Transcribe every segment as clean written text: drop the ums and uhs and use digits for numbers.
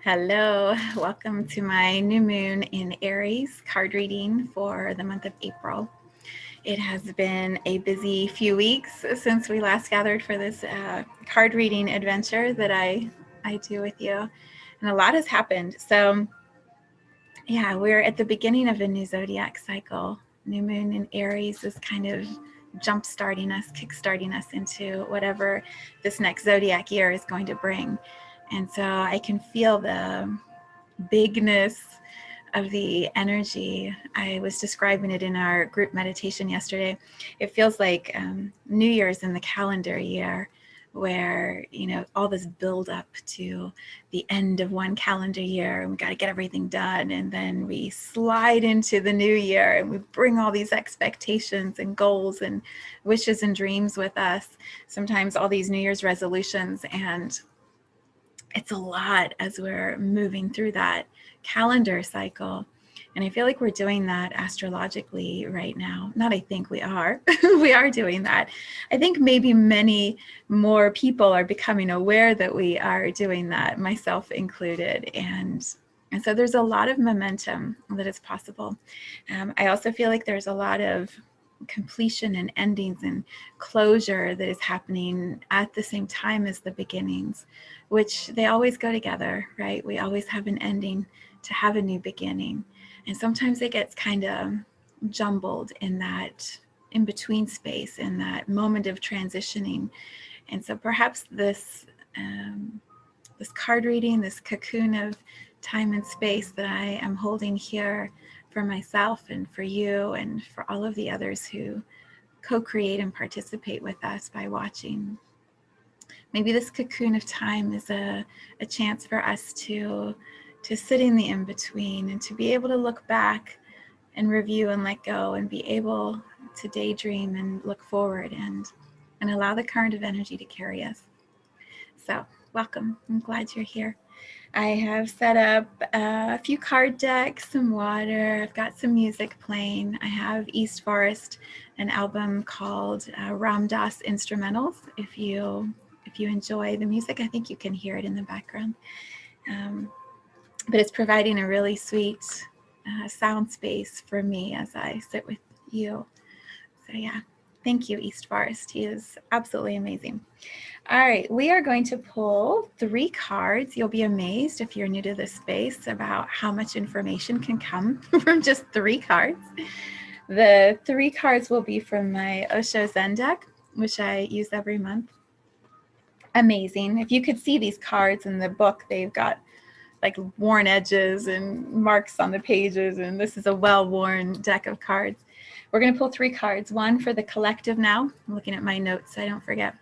Hello, welcome to my new moon in Aries card reading for the month of April. It has been a busy few weeks since we last gathered for this card reading adventure that I do with you, and a lot has happened. So yeah, we're at the beginning of a new zodiac cycle. New moon in Aries is kind of jump starting us, kick-starting us into whatever this next zodiac year is going to bring. And so I can feel the bigness of the energy. I was describing it in our group meditation yesterday. It feels like New Year's in the calendar year, where all this build up to the end of one calendar year, and we got to get everything done, and then we slide into the new year and we bring all these expectations and goals and wishes and dreams with us, sometimes all these New Year's resolutions, and it's a lot as we're moving through that calendar cycle. And I feel like we're doing that astrologically right now. Not I think we are. We are doing that. I think maybe many more people are becoming aware that we are doing that, myself included. And so there's a lot of momentum that is possible. I also feel like there's a lot of completion and endings and closure that is happening at the same time as the beginnings, which they always go together, right? We always have an ending to have a new beginning. And sometimes it gets kind of jumbled in that in-between space, in that moment of transitioning. And so perhaps this card reading, this cocoon of time and space that I am holding here for myself and for you and for all of the others who co-create and participate with us by watching. Maybe this cocoon of time is a chance for us to sit in the in-between and to be able to look back and review and let go and be able to daydream and look forward and allow the current of energy to carry us. So welcome. I'm glad you're here. I have set up a few card decks, some water. I've got some music playing. I have East Forest, an album called Ram Dass Instrumentals. If you enjoy the music, I think you can hear it in the background. But it's providing a really sweet sound space for me as I sit with you. So yeah, thank you, East Forest. He is absolutely amazing. All right, we are going to pull 3 cards. You'll be amazed if you're new to this space about how much information can come from just 3 cards. The 3 cards will be from my Osho Zen deck, which I use every month. Amazing. If you could see these cards in the book, they've got like worn edges and marks on the pages, and this is a well-worn deck of cards. We're going to pull 3 cards, one for the collective now. I'm looking at my notes so I don't forget.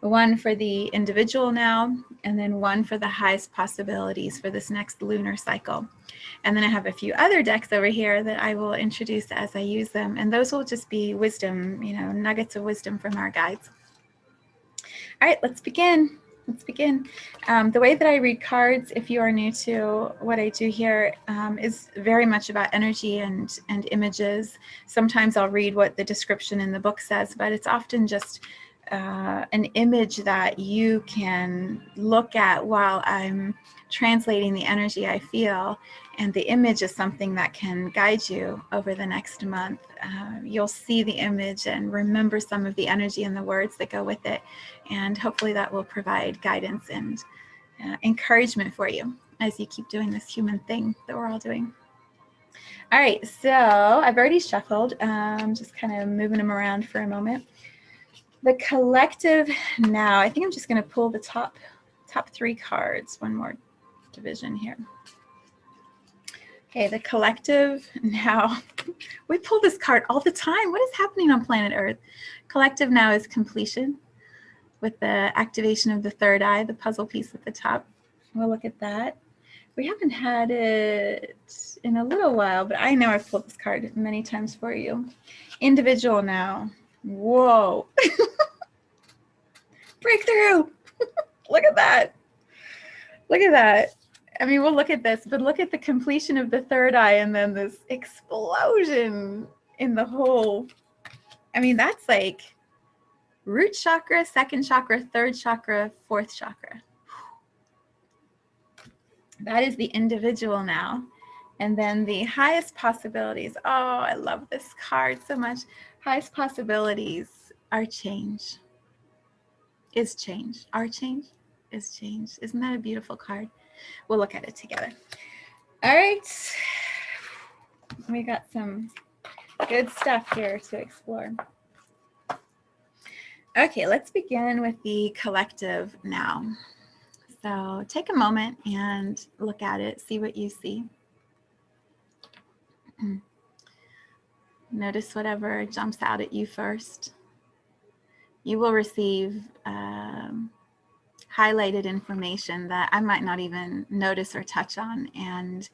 One for the individual now, and then one for the highest possibilities for this next lunar cycle. And then I have a few other decks over here that I will introduce as I use them, and those will just be wisdom, nuggets of wisdom from our guides. All right, let's begin. The way that I read cards, if you are new to what I do here, is very much about energy and images. Sometimes I'll read what the description in the book says, but it's often just an image that you can look at while I'm translating the energy I feel, and the image is something that can guide you over the next month. You'll see the image and remember some of the energy and the words that go with it, and hopefully that will provide guidance and encouragement for you as you keep doing this human thing that we're all doing. All right, so I've already shuffled, just kind of moving them around for a moment. The collective now, I think I'm just going to pull the top 3 cards, one more division here. Okay, the collective now. We pull this card all the time. What is happening on planet Earth? Collective now is completion with the activation of the third eye, the puzzle piece at the top. We'll look at that. We haven't had it in a little while, but I know I've pulled this card many times for you. Individual now. Whoa. Breakthrough. Look at that. Look at that. I mean, we'll look at this, but look at the completion of the third eye and then this explosion in the whole. I mean, that's like root chakra, second chakra, third chakra, fourth chakra. That is the individual now. And then the highest possibilities. Oh, I love this card so much. Highest possibilities are change. Is change. Our change is change. Isn't that a beautiful card? We'll look at it together. All right. We got some good stuff here to explore. Okay, let's begin with the collective now. So take a moment and look at it, see what you see. Notice whatever jumps out at you first. You will receive highlighted information that I might not even notice or touch on, and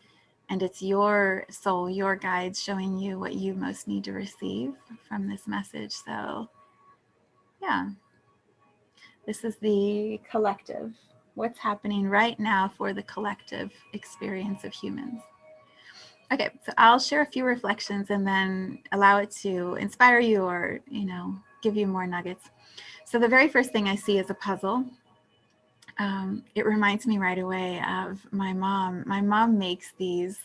it's your soul, your guides showing you what you most need to receive from this message. So yeah, this is the collective. What's happening right now for the collective experience of humans. Okay, so I'll share a few reflections and then allow it to inspire you or, give you more nuggets. So the very first thing I see is a puzzle. It reminds me right away of my mom. My mom makes these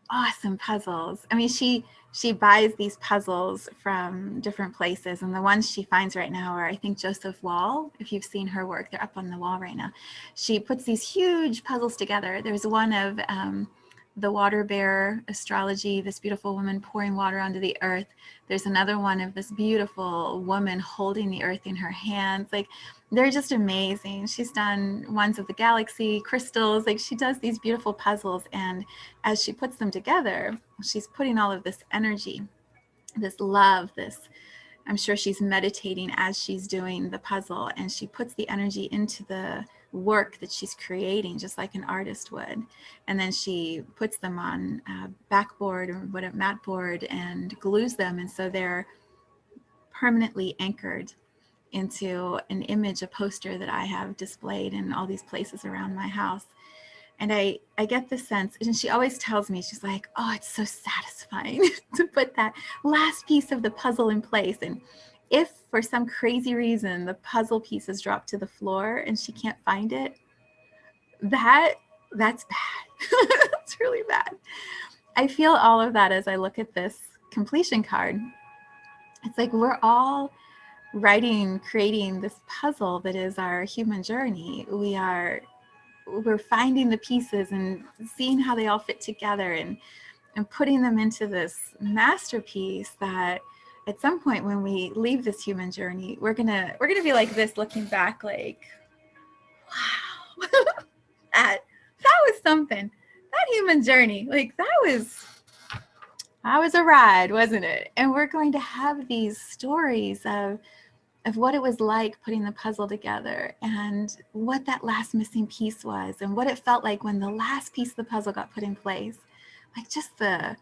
awesome puzzles. I mean, she buys these puzzles from different places, and the ones she finds right now are, I think, Joseph Wall. If you've seen her work, they're up on the wall right now. She puts these huge puzzles together. There's one of the water bearer astrology, this beautiful woman pouring water onto the earth. There's another one of this beautiful woman holding the earth in her hands. Like, they're just amazing. She's done ones of the galaxy, crystals. Like, she does these beautiful puzzles, and as she puts them together, she's putting all of this energy, this love, this, I'm sure she's meditating as she's doing the puzzle, and she puts the energy into the work that she's creating, just like an artist would. And then she puts them on a backboard or whatever, mat board, and glues them. And so they're permanently anchored into an image, a poster that I have displayed in all these places around my house. And I get the sense, and she always tells me, she's like, oh, it's so satisfying to put that last piece of the puzzle in place. And if for some crazy reason the puzzle pieces drop to the floor and she can't find it, that's bad. That's really bad. I feel all of that as I look at this completion card. It's like we're all creating this puzzle that is our human journey. We're finding the pieces and seeing how they all fit together and putting them into this masterpiece that at some point when we leave this human journey, we're gonna be like this, looking back like, wow, that was something. That human journey, like that was a ride, wasn't it? And we're going to have these stories of what it was like putting the puzzle together and what that last missing piece was and what it felt like when the last piece of the puzzle got put in place. Like just the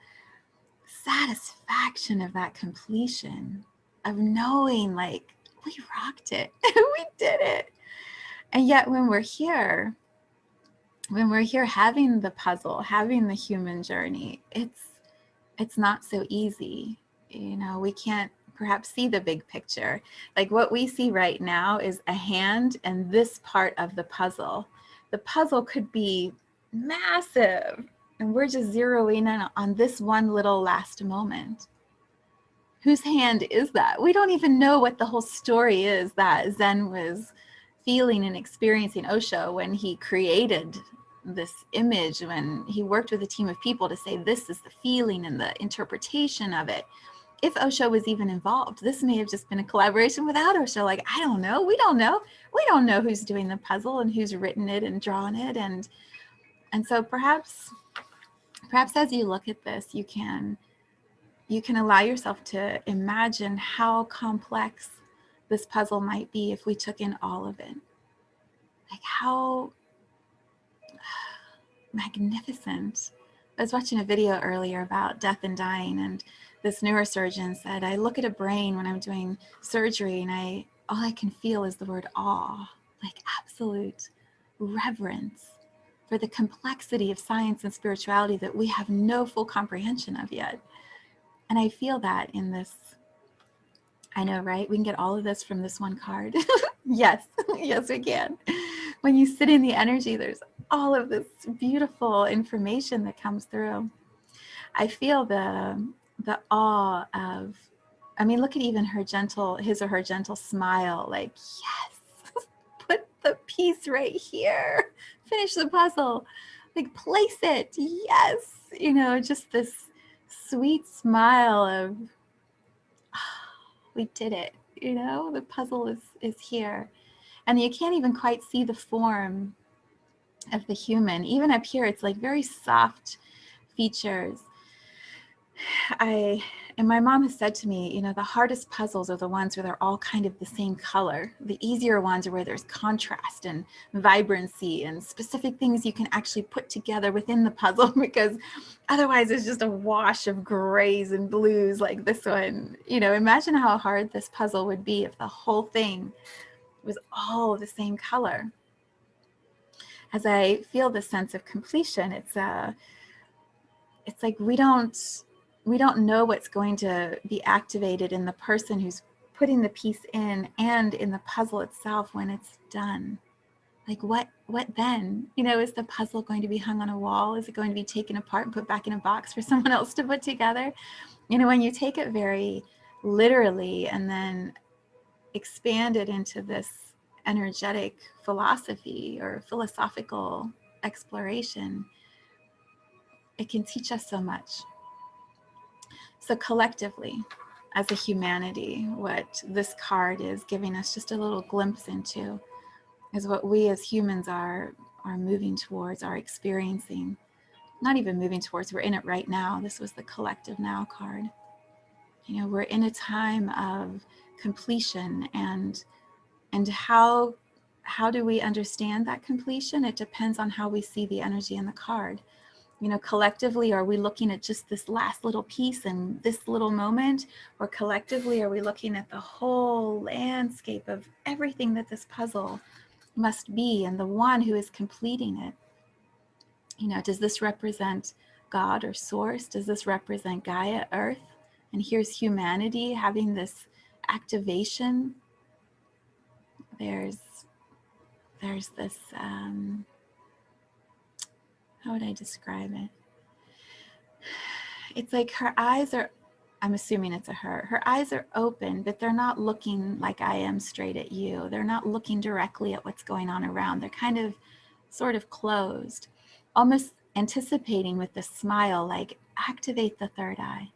satisfaction of that completion, of knowing like we rocked it, we did it. And yet when we're here having the puzzle, having the human journey, it's not so easy. We can't perhaps see the big picture. Like what we see right now is a hand and this part of the puzzle. The puzzle could be massive, and we're just zeroing in on this one little last moment. Whose hand is that? We don't even know what the whole story is that Zen was feeling and experiencing, Osho, when he created this image, when he worked with a team of people to say this is the feeling and the interpretation of it. If Osho was even involved, this may have just been a collaboration without Osho. Like, I don't know. We don't know. We don't know who's doing the puzzle and who's written it and drawn it. And so perhaps as you look at this, you can allow yourself to imagine how complex this puzzle might be if we took in all of it. Like how magnificent. I was watching a video earlier about death and dying, and this neurosurgeon said, I look at a brain when I'm doing surgery and all I can feel is the word awe, like absolute reverence for the complexity of science and spirituality that we have no full comprehension of yet. And I feel that in this. I know, right? We can get all of this from this one card. Yes, yes, we can. when you sit in the energy, there's all of this beautiful information that comes through. I feel the awe of, I mean, look at even his or her gentle smile, like, yes, put the piece right here, finish the puzzle, like place it, yes, just this sweet smile of, oh, we did it, the puzzle is here. And you can't even quite see the form of the human. Even up here, it's like very soft features. And my mom has said to me, the hardest puzzles are the ones where they're all kind of the same color. The easier ones are where there's contrast and vibrancy and specific things you can actually put together within the puzzle, because otherwise it's just a wash of grays and blues like this one. Imagine how hard this puzzle would be if the whole thing was all the same color. As I feel this sense of completion, it's like we don't know what's going to be activated in the person who's putting the piece in and in the puzzle itself when it's done. Like what then? Is the puzzle going to be hung on a wall? Is it going to be taken apart and put back in a box for someone else to put together? When you take it very literally and then expand it into this energetic philosophy or philosophical exploration, it can teach us so much. So collectively, as a humanity, what this card is giving us just a little glimpse into is what we as humans are moving towards, are experiencing. Not even moving towards, we're in it right now. This was the collective now card. We're in a time of completion, and how do we understand that completion? It depends on how we see the energy in the card. Collectively, are we looking at just this last little piece and this little moment? Or collectively, are we looking at the whole landscape of everything that this puzzle must be and the one who is completing it? Does this represent God or Source? Does this represent Gaia, Earth? And here's humanity having this activation. There's this, how would I describe it? It's like her eyes are, I'm assuming it's a her eyes are open, but they're not looking like I am straight at you. They're not looking directly at what's going on around. They're kind of sort of closed, almost anticipating with the smile, like activate the third eye.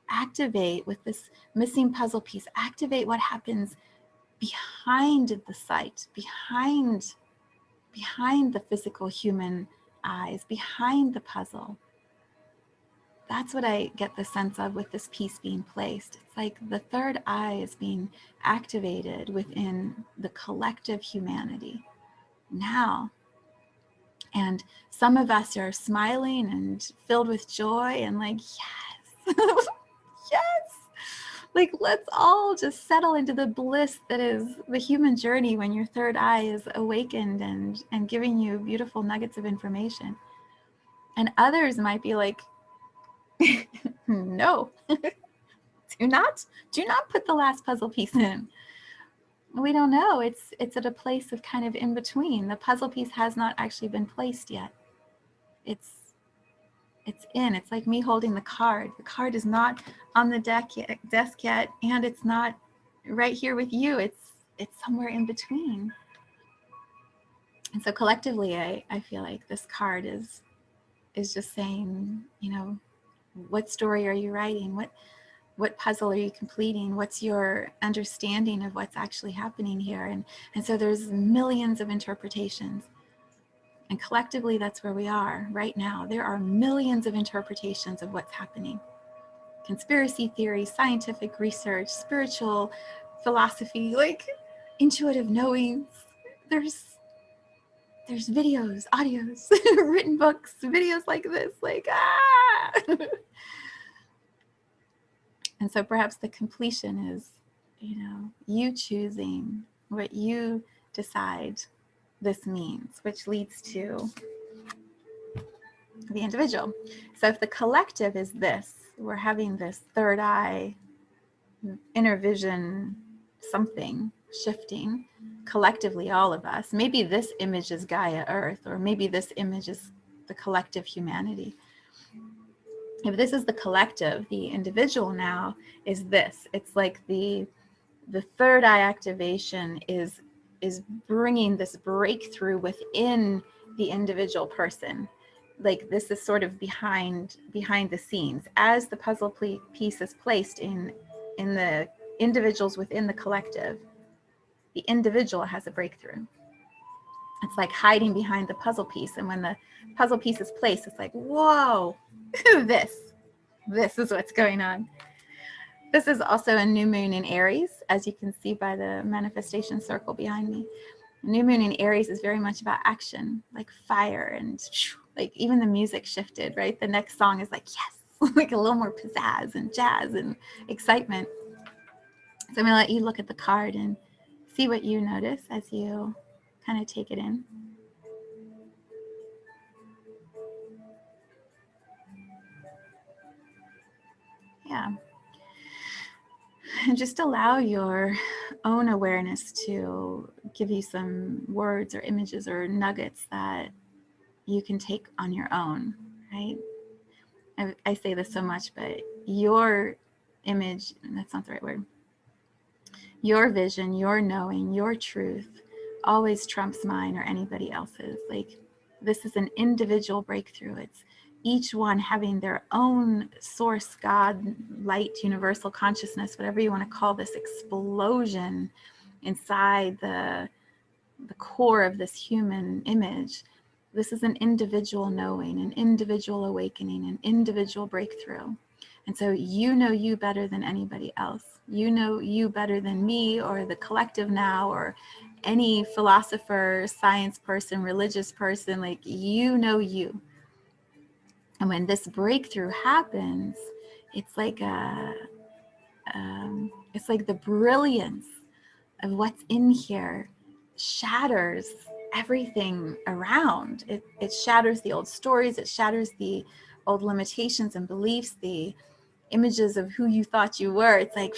Activate with this missing puzzle piece. Activate what happens behind the sight, behind the physical human eyes, behind the puzzle. That's what I get the sense of with this piece being placed. It's like the third eye is being activated within the collective humanity now. And some of us are smiling and filled with joy and like, yes, yes. Like, let's all just settle into the bliss that is the human journey when your third eye is awakened and giving you beautiful nuggets of information. And others might be like, no, do not put the last puzzle piece in. We don't know. It's at a place of kind of in between. The puzzle piece has not actually been placed yet. It's like me holding the card. The card is not on the desk yet, and it's not right here with you. It's somewhere in between. And so collectively, I feel like this card is just saying, what story are you writing? What puzzle are you completing? What's your understanding of what's actually happening here? And so there's millions of interpretations. And collectively, that's where we are right now. There are millions of interpretations of what's happening. Conspiracy theory, scientific research, spiritual philosophy, like intuitive knowings. There's videos, audios, written books, videos like this, like, And so perhaps the completion is, you choosing what you decide this means, which leads to the individual. So if the collective is this, we're having this third eye, inner vision, something shifting, collectively all of us. Maybe this image is Gaia Earth, or maybe this image is the collective humanity. If this is the collective, the individual now is this. It's like the third eye activation is bringing this breakthrough within the individual person. Like this is sort of behind the scenes as the puzzle piece is placed in the individuals within the collective. The individual has a breakthrough. It's like hiding behind the puzzle piece, and when the puzzle piece is placed, it's like, whoa, this is what's going on. This is also a new moon in Aries, as you can see by the manifestation circle behind me. New moon in Aries is very much about action, like fire, and like even the music shifted, right? The next song is like, yes, like a little more pizzazz and jazz and excitement. So I'm gonna let you look at the card and see what you notice as you kind of take it in. Yeah. And just allow your own awareness to give you some words or images or nuggets that you can take on your own, right? I say this so much, but your image, that's not the right word, your vision, your knowing, your truth always trumps mine or anybody else's. Like this is an individual breakthrough. It's each one having their own source, God, light, universal consciousness, whatever you want to call this explosion inside the core of this human image. This is an individual knowing, an individual awakening, an individual breakthrough. And so you know you better than anybody else. You know you better than me or the collective now or any philosopher, science person, religious person. Like you know you. And when this breakthrough happens, it's like it's like the brilliance of what's in here shatters everything around. It shatters the old stories. It shatters the old limitations and beliefs, the images of who you thought you were. It's like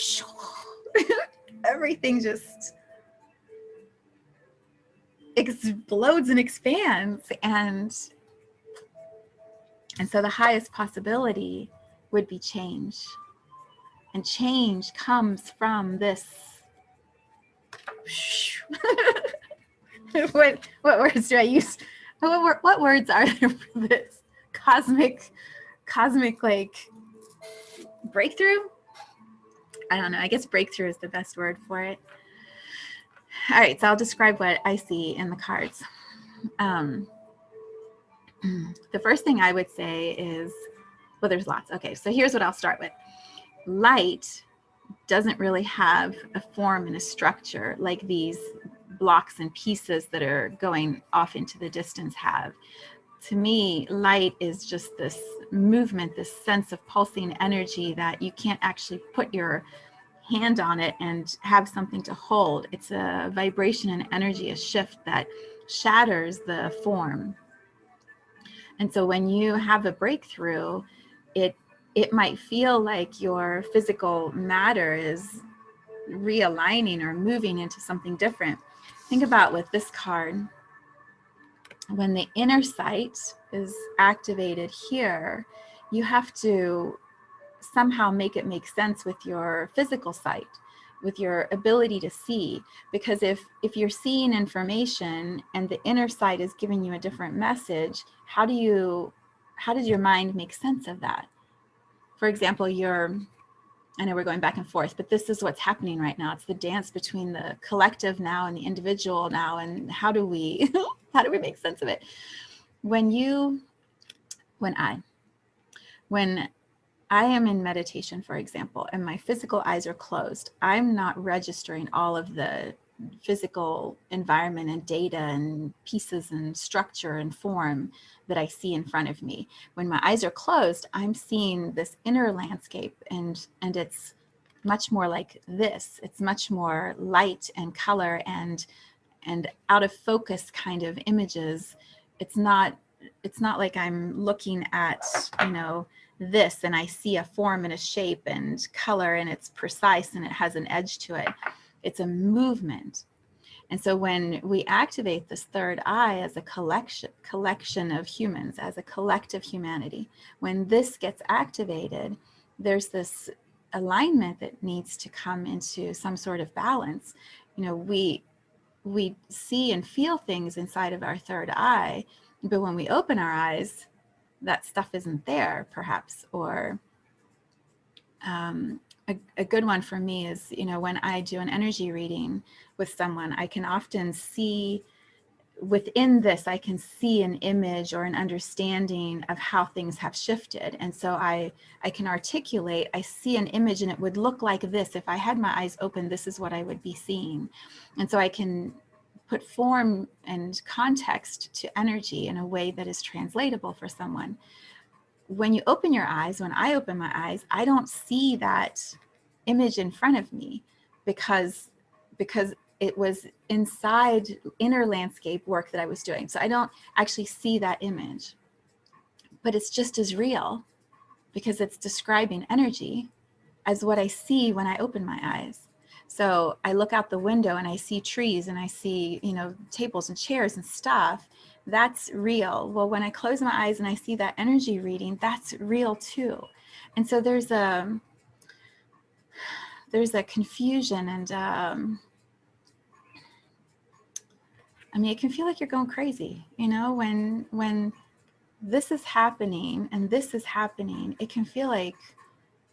everything just explodes and expands. And so the highest possibility would be change. And change comes from this. What words do I use? What words are there for this cosmic like breakthrough? I don't know. I guess breakthrough is the best word for it. All right, so I'll describe what I see in the cards. The first thing I would say is, well, there's lots. Okay, so here's what I'll start with. Light doesn't really have a form and a structure like these blocks and pieces that are going off into the distance have. To me, light is just this movement, this sense of pulsing energy that you can't actually put your hand on it and have something to hold. It's a vibration and energy, a shift that shatters the form. And so when you have a breakthrough, it might feel like your physical matter is realigning or moving into something different. Think about with this card, when the inner sight is activated here, you have to somehow make it make sense with your physical sight, with your ability to see. Because if you're seeing information and the inner sight is giving you a different message, how does your mind make sense of that? For example, I know we're going back and forth, but this is what's happening right now. It's the dance between the collective now and the individual now. And how do we make sense of it? When I am in meditation, for example, and my physical eyes are closed, I'm not registering all of the physical environment and data and pieces and structure and form that I see in front of me. When my eyes are closed, I'm seeing this inner landscape, and it's much more like this. It's much more light and color and out of focus kind of images. It's not like I'm looking at, this and I see a form and a shape and color and it's precise and it has an edge to it. It's a movement. And so when we activate this third eye as a collection of humans, as a collective humanity, when this gets activated, there's this alignment that needs to come into some sort of balance. You know, we see and feel things inside of our third eye, but when we open our eyes, that stuff isn't there, perhaps. Or a good one for me is, you know, when I do an energy reading with someone, I can often see within this, I can see an image or an understanding of how things have shifted. And so I can articulate, I see an image and it would look like this. If I had my eyes open, this is what I would be seeing. And so I can put form and context to energy in a way that is translatable for someone. When you open your eyes, when I open my eyes, I don't see that image in front of me because it was inside inner landscape work that I was doing. So I don't actually see that image, but it's just as real because it's describing energy as what I see when I open my eyes. So I look out the window and I see trees and I see, you know, tables and chairs and stuff. That's real. Well, when I close my eyes and I see that energy reading, that's real too. And so there's a confusion, and I mean, it can feel like you're going crazy, you know, when this is happening and this is happening, it can feel like,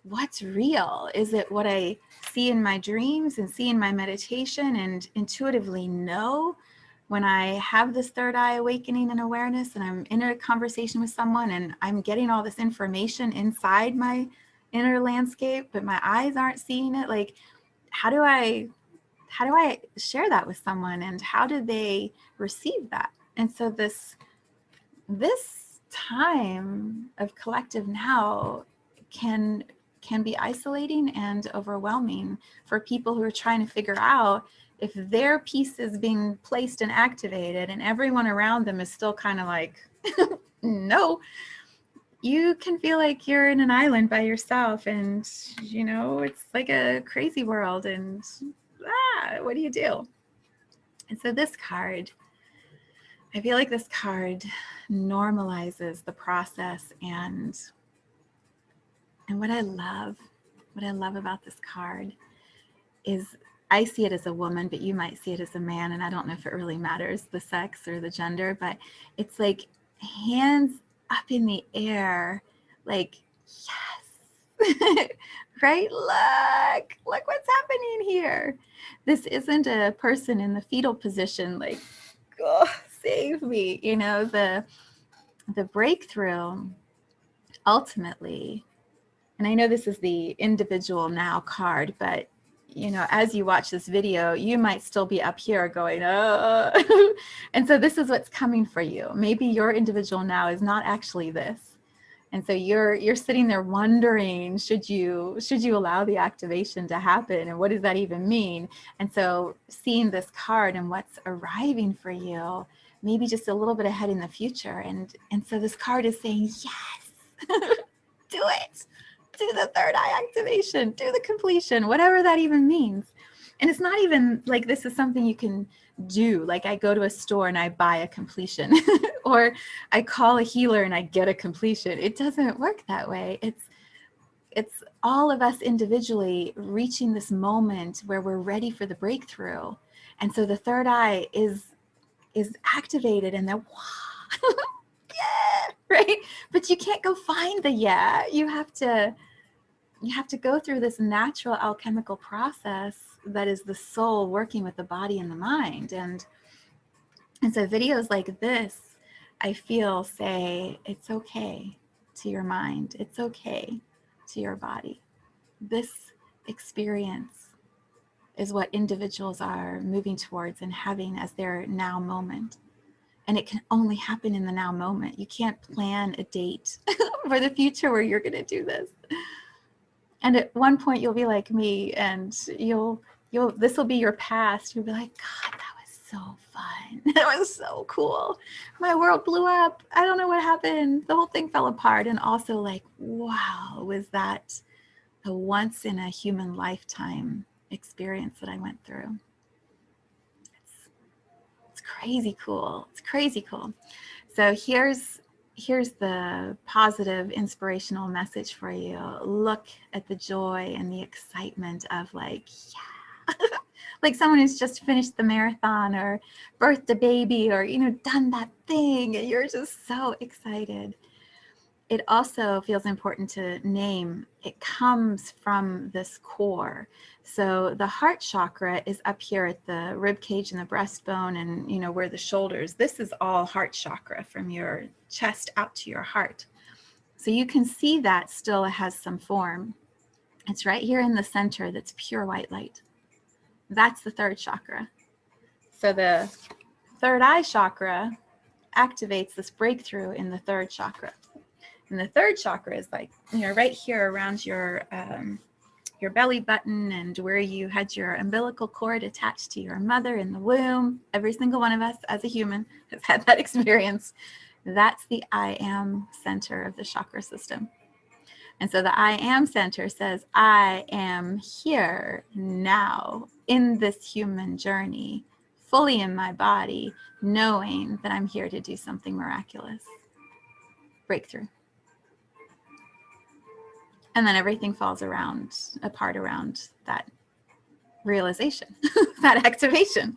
what's real? Is it what I see in my dreams and see in my meditation and intuitively know when I have this third eye awakening and awareness and I'm in a conversation with someone and I'm getting all this information inside my inner landscape, but my eyes aren't seeing it? Like, how do I share that with someone, and how do they receive that? And so this time of collective now can be isolating and overwhelming for people who are trying to figure out if their piece is being placed and activated and everyone around them is still kind of like, no. You can feel like you're in an island by yourself, and you know, it's like a crazy world, and what do you do? And so this card, I feel like this card normalizes the process, and what I love about this card is, I see it as a woman, but you might see it as a man, and I don't know if it really matters, the sex or the gender, but it's like hands up in the air, like, yes, right? Look what's happening here. This isn't a person in the fetal position, like, oh, save me. You know, the breakthrough ultimately, and I know this is the individual now card, but you know, as you watch this video, you might still be up here going, oh. And so this is what's coming for you. Maybe your individual now is not actually this. And so you're sitting there wondering, should you allow the activation to happen? And what does that even mean? And so seeing this card and what's arriving for you, maybe just a little bit ahead in the future. And so this card is saying, yes, do it. Do the third eye activation, do the completion, whatever that even means. And it's not even like this is something you can do. Like I go to a store and I buy a completion or I call a healer and I get a completion. It doesn't work that way. It's all of us individually reaching this moment where we're ready for the breakthrough. And so the third eye is activated, and then yeah, right? But you can't go find the yeah. You have to go through this natural alchemical process that is the soul working with the body and the mind. And so videos like this, I feel, say, it's okay to your mind. It's okay to your body. This experience is what individuals are moving towards and having as their now moment. And it can only happen in the now moment. You can't plan a date for the future where you're going to do this. And at one point you'll be like me, and this will be your past. You'll be like, God, that was so fun. That was so cool. My world blew up. I don't know what happened. The whole thing fell apart. And also like, wow, was that a once in a human lifetime experience that I went through? crazy cool. It's crazy cool. So here's the positive inspirational message for you. Look at the joy and the excitement of like, yeah, like someone who's just finished the marathon or birthed a baby or, you know, done that thing. And you're just so excited. It also feels important to name, it comes from this core. So the heart chakra is up here at the rib cage and the breastbone and, you know, where the shoulders, this is all heart chakra from your chest out to your heart. So you can see that still has some form. It's right here in the center that's pure white light. That's the third chakra. So the third eye chakra activates this breakthrough in the third chakra. And the third chakra is like, you know, right here around your belly button and where you had your umbilical cord attached to your mother in the womb. Every single one of us as a human has had that experience. That's the I am center of the chakra system. And so the I am center says, I am here now in this human journey, fully in my body, knowing that I'm here to do something miraculous. Breakthrough. And then everything falls apart around that realization, that activation.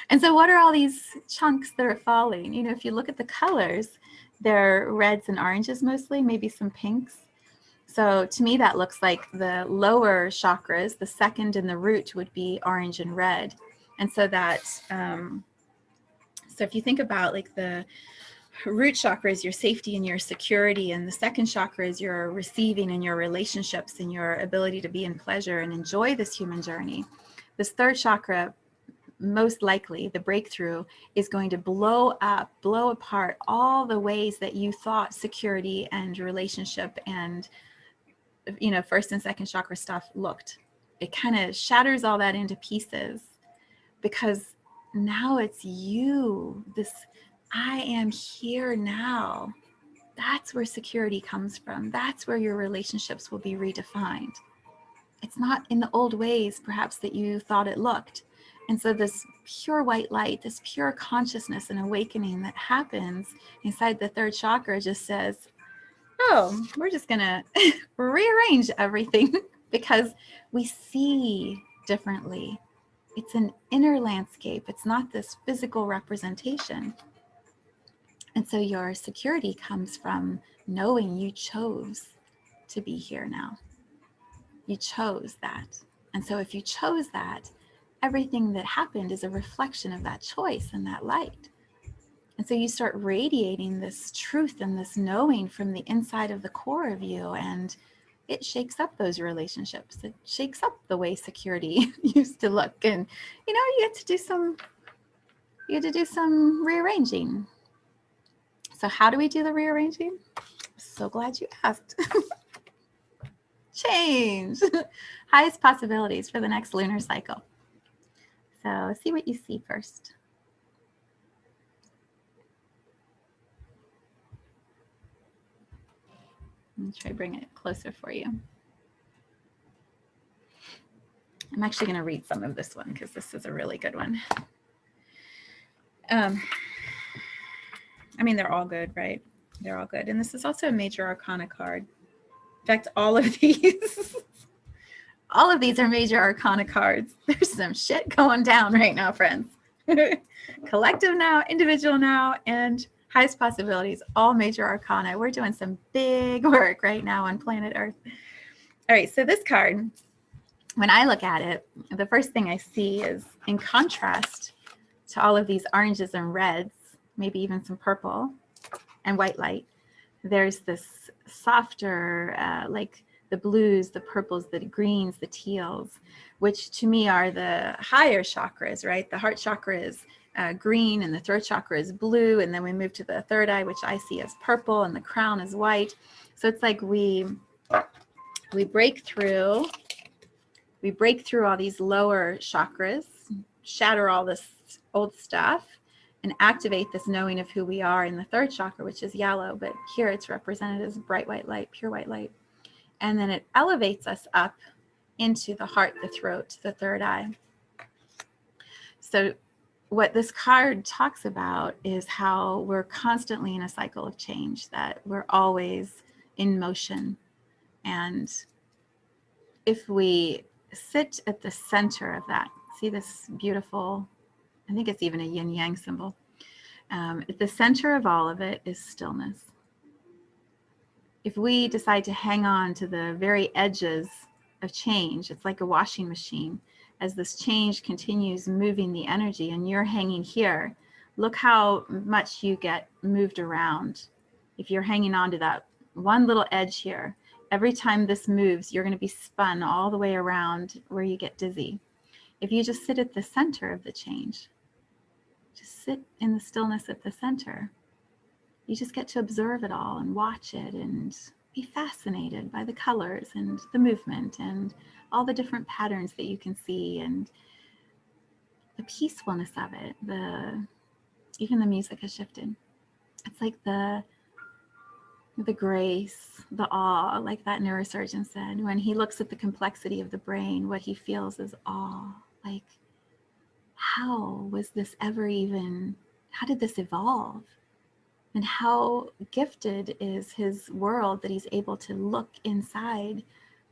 And so what are all these chunks that are falling? You know, if you look at the colors, they're reds and oranges mostly, maybe some pinks. So to me, that looks like the lower chakras, the second and the root would be orange and red. And so that, so if you think about like the root chakra is your safety and your security, and the second chakra is your receiving and your relationships and your ability to be in pleasure and enjoy this human journey. This third chakra, most likely the breakthrough, is going to blow apart all the ways that you thought security and relationship and, you know, first and second chakra stuff looked. It kind of shatters all that into pieces, because now it's you, this I am here now. That's where security comes from. That's where your relationships will be redefined. It's not in the old ways, perhaps, that you thought it looked. And so this pure white light, this pure consciousness and awakening that happens inside the third chakra just says, oh, we're just going to rearrange everything because we see differently. It's an inner landscape. It's not this physical representation. And so your security comes from knowing you chose to be here now. You chose that. And so if you chose that, everything that happened is a reflection of that choice and that light. And so you start radiating this truth and this knowing from the inside of the core of you, and it shakes up those relationships. It shakes up the way security used to look. And, you know, you get to do some rearranging. So how do we do the rearranging? So glad you asked. Change. Highest possibilities for the next lunar cycle. So see what you see first. Let me try to bring it closer for you. I'm actually going to read some of this one because this is a really good one. I mean, they're all good, right? They're all good. And this is also a major arcana card. In fact, all of these are major arcana cards. There's some shit going down right now, friends. Collective now, individual now, and highest possibilities, all major arcana. We're doing some big work right now on planet Earth. All right, so this card, when I look at it, the first thing I see is, in contrast to all of these oranges and reds, maybe even some purple and white light, there's this softer, like the blues, the purples, the greens, the teals, which to me are the higher chakras, right? The heart chakra is green and the throat chakra is blue. And then we move to the third eye, which I see as purple, and the crown is white. So it's like we break through all these lower chakras, shatter all this old stuff, and activate this knowing of who we are in the third chakra, which is yellow, but here it's represented as bright white light, pure white light. And then it elevates us up into the heart, the throat, the third eye. So what this card talks about is how we're constantly in a cycle of change, that we're always in motion. And if we sit at the center of that, see this beautiful, I think it's even a yin yang symbol. At the center of all of it is stillness. If we decide to hang on to the very edges of change, it's like a washing machine. As this change continues moving the energy and you're hanging here, look how much you get moved around. If you're hanging on to that one little edge here, every time this moves, you're going to be spun all the way around where you get dizzy. If you just sit at the center of the change, just sit in the stillness at the center, you just get to observe it all and watch it and be fascinated by the colors and the movement and all the different patterns that you can see and the peacefulness of it. Even the music has shifted. It's like the grace, the awe, like that neurosurgeon said. When he looks at the complexity of the brain, what he feels is awe. Like, how was this ever even, how did this evolve? And how gifted is his world that he's able to look inside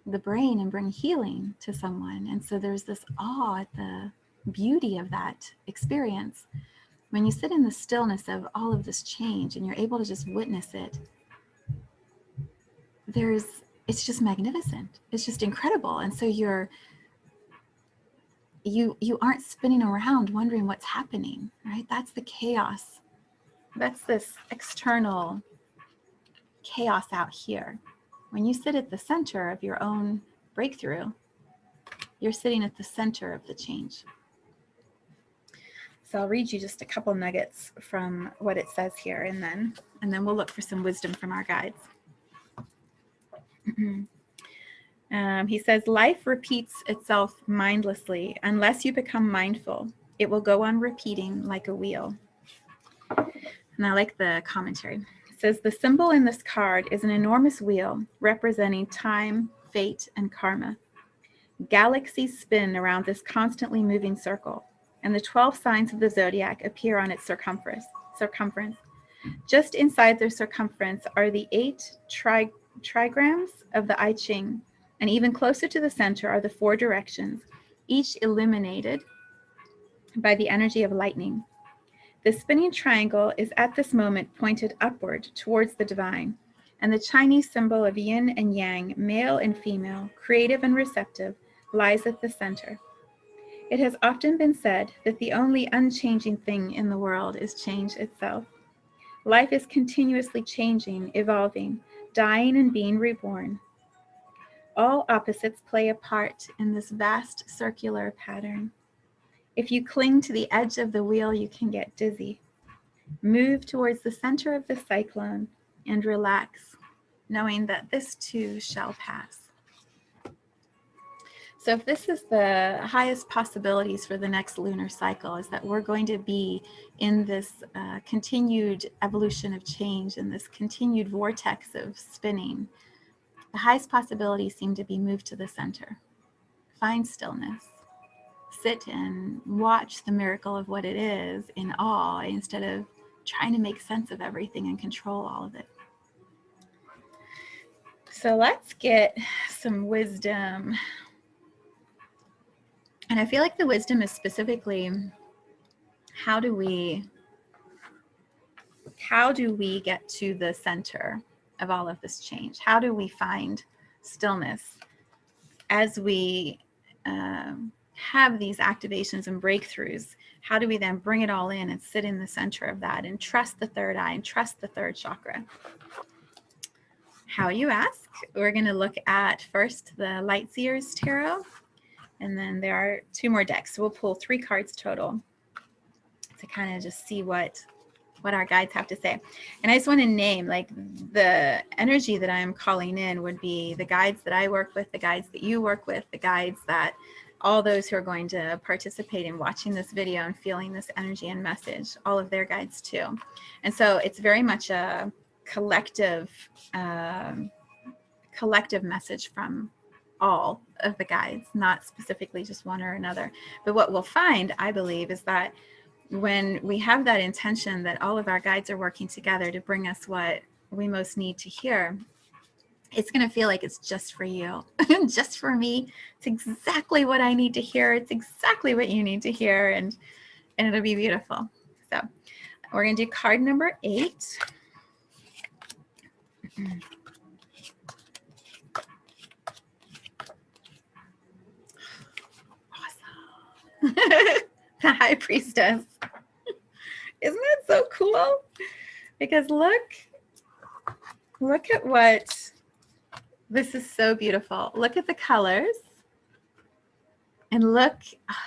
the brain and bring healing to someone. And so there's this awe at the beauty of that experience. When you sit in the stillness of all of this change and you're able to just witness it, it's just magnificent. It's just incredible. And so you aren't spinning around wondering what's happening, right? That's the chaos. That's this external chaos out here. When you sit at the center of your own breakthrough, you're sitting at the center of the change. So I'll read you just a couple nuggets from what it says here, and then we'll look for some wisdom from our guides. He says, life repeats itself mindlessly unless you become mindful. It will go on repeating like a wheel. And I like the commentary. It says, the symbol in this card is an enormous wheel representing time, fate, and karma. Galaxies spin around this constantly moving circle, and the 12 signs of the zodiac appear on its circumference. Just inside their circumference are the 8 trigrams of the I Ching, and even closer to the center are the 4 directions, each illuminated by the energy of lightning. The spinning triangle is at this moment pointed upward towards the divine, and the Chinese symbol of yin and yang, male and female, creative and receptive, lies at the center. It has often been said that the only unchanging thing in the world is change itself. Life is continuously changing, evolving, dying, and being reborn. All opposites play a part in this vast circular pattern. If you cling to the edge of the wheel, you can get dizzy. Move towards the center of the cyclone and relax, knowing that this too shall pass. So if this is the highest possibilities for the next lunar cycle, is that we're going to be in this continued evolution of change and this continued vortex of spinning, the highest possibilities seem to be moved to the center. Find stillness. Sit and watch the miracle of what it is in awe instead of trying to make sense of everything and control all of it. So let's get some wisdom. And I feel like the wisdom is specifically, how do we get to the center of all of this change? How do we find stillness as we have these activations and breakthroughs? How do we then bring it all in and sit in the center of that and trust the third eye and trust the third chakra? How, you ask? We're going to look at first the Light Seers Tarot, and then there are 2 more decks. So we'll pull 3 cards total to kind of just see what our guides have to say. And I just want to name, like, the energy that I'm calling in would be the guides that I work with, the guides that you work with, the guides that all those who are going to participate in watching this video and feeling this energy and message, all of their guides too. And so it's very much a collective message from all of the guides, not specifically just one or another. But what we'll find, I believe, is that when we have that intention that all of our guides are working together to bring us what we most need to hear, it's going to feel like it's just for you, just for me. It's exactly what I need to hear. It's exactly what you need to hear, and it'll be beautiful. So we're going to do card number 8. Awesome. The High Priestess. Isn't that so cool? Because look at what, this is so beautiful. Look at the colors. And look,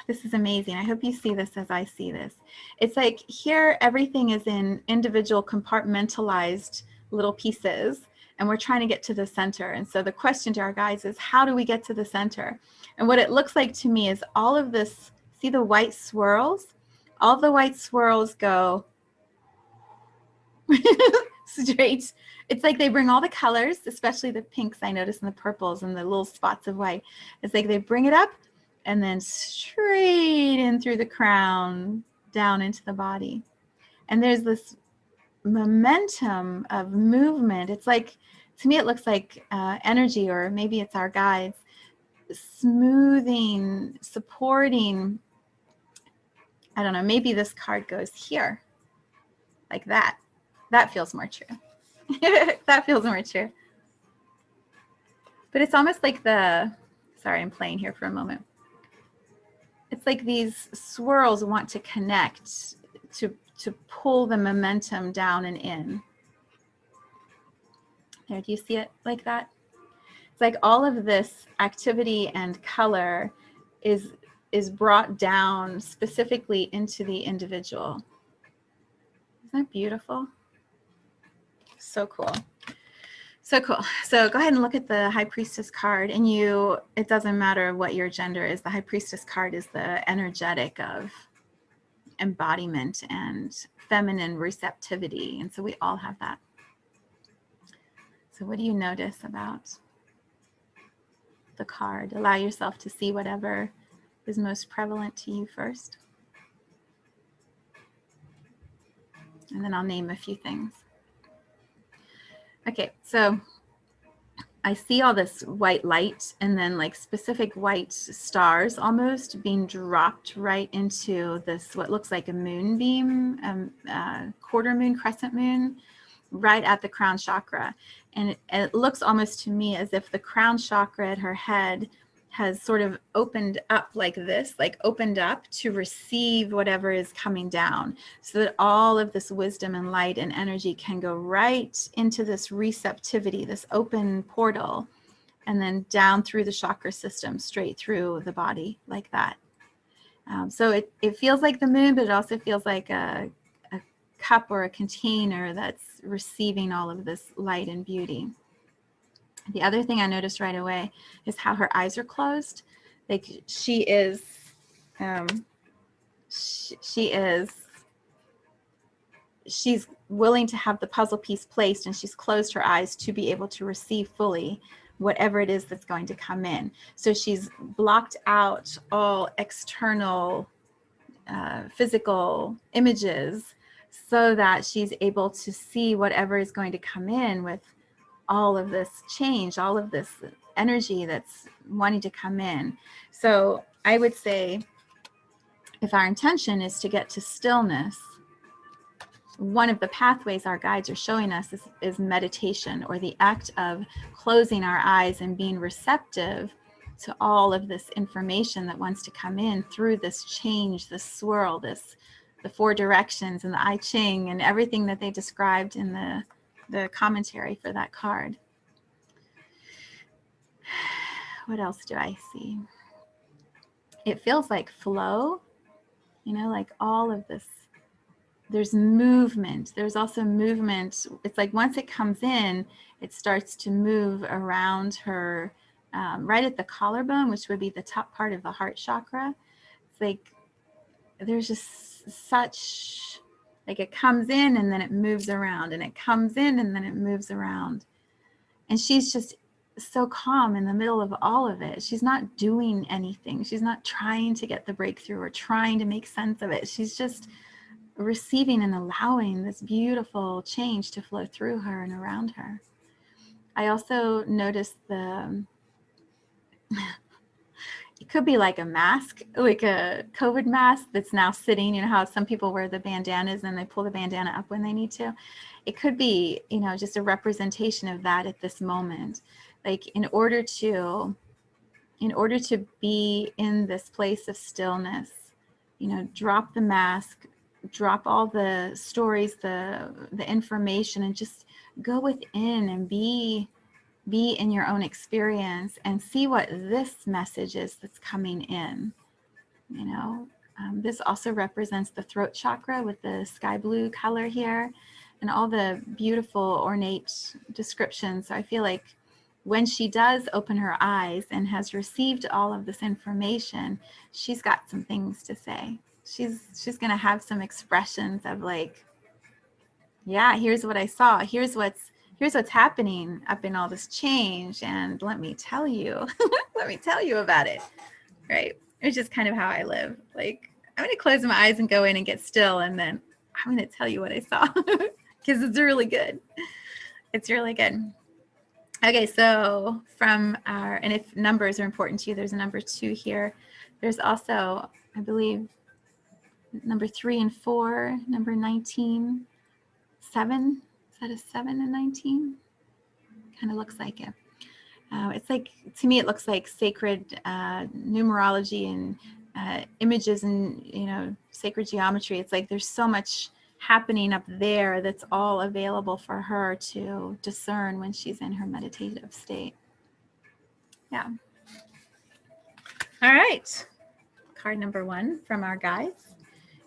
this is amazing. I hope you see this as I see this. It's like here, everything is in individual compartmentalized little pieces, and we're trying to get to the center. And so the question to our guides is, how do we get to the center? And what it looks like to me is all of this, see the white swirls? All the white swirls go straight. It's like they bring all the colors, especially the pinks I notice, and the purples and the little spots of white. It's like they bring it up and then straight in through the crown, down into the body. And there's this momentum of movement. It's like, to me, it looks like energy, or maybe it's our guides, smoothing, supporting. I don't know, maybe this card goes here, like that. That feels more true. That feels more true. But it's almost like sorry, I'm playing here for a moment. It's like these swirls want to connect, to pull the momentum down and in. There, do you see it like that? It's like all of this activity and color is brought down specifically into the individual. Isn't that beautiful? So cool. So cool. So go ahead and look at the High Priestess card, and it doesn't matter what your gender is. The High Priestess card is the energetic of embodiment and feminine receptivity. And so we all have that. So what do you notice about the card? Allow yourself to see whatever is most prevalent to you first. And then I'll name a few things. Okay, so I see all this white light, and then like specific white stars almost being dropped right into this, what looks like a moonbeam, quarter moon, crescent moon, right at the crown chakra. And it looks almost to me as if the crown chakra at her head has sort of opened up like this, like opened up to receive whatever is coming down, so that all of this wisdom and light and energy can go right into this receptivity, this open portal, and then down through the chakra system, straight through the body like that. So it feels like the moon, but it also feels like a cup or a container that's receiving all of this light and beauty. The other thing I noticed right away is how her eyes are closed. Like she's willing to have the puzzle piece placed, and she's closed her eyes to be able to receive fully whatever it is that's going to come in. So she's blocked out all external physical images, so that she's able to see whatever is going to come in with all of this change, all of this energy that's wanting to come in. So I would say, if our intention is to get to stillness, one of the pathways our guides are showing us is meditation, or the act of closing our eyes and being receptive to all of this information that wants to come in through this change, this swirl, the 4 directions, and the I Ching, and everything that they described in the commentary for that card. What else do I see? It feels like flow, like all of this. There's movement. There's also movement. It's like once it comes in, it starts to move around her, right at the collarbone, which would be the top part of the heart chakra. It's like there's just such, like it comes in and then it moves around, and it comes in and then it moves around. And she's just so calm in the middle of all of it. She's not doing anything. She's not trying to get the breakthrough or trying to make sense of it. She's just receiving and allowing this beautiful change to flow through her and around her. I also noticed it could be like a mask, like a COVID mask that's now sitting, you know how some people wear the bandanas and they pull the bandana up when they need to. It could be, just a representation of that at this moment. Like in order to be in this place of stillness, drop the mask, drop all the stories, the information, and just go within and be in your own experience and see what this message is that's coming in. This also represents the throat chakra with the sky blue color here and all the beautiful ornate descriptions. So I feel like when she does open her eyes and has received all of this information, she's got some things to say. She's going to have some expressions of like, yeah, here's what I saw. Here's what's happening up in all this change. And let me tell you, let me tell you about it. Right. It's just kind of how I live. Like, I'm going to close my eyes and go in and get still. And then I'm going to tell you what I saw because it's really good. It's really good. Okay. So and if numbers are important to you, there's a number 2 here. There's also, I believe, number 3 and 4, number 19, 7. Is that a 7 and 19? Kind of looks like it. It's like, to me, it looks like sacred numerology and images and, sacred geometry. It's like there's so much happening up there that's all available for her to discern when she's in her meditative state. Yeah. All right. Card number 1 from our guides.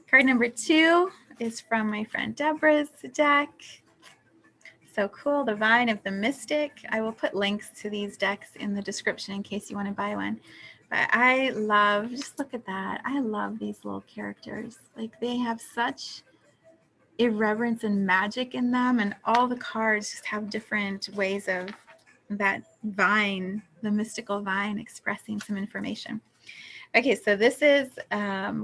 Card number 2 is from my friend Deborah's deck. So cool, the Vine of the Mystic. I will put links to these decks in the description in case you want to buy one. But I love, just look at that. I love these little characters. Like, they have such irreverence and magic in them, and all the cards just have different ways of that vine, the mystical vine, expressing some information. Okay, so this is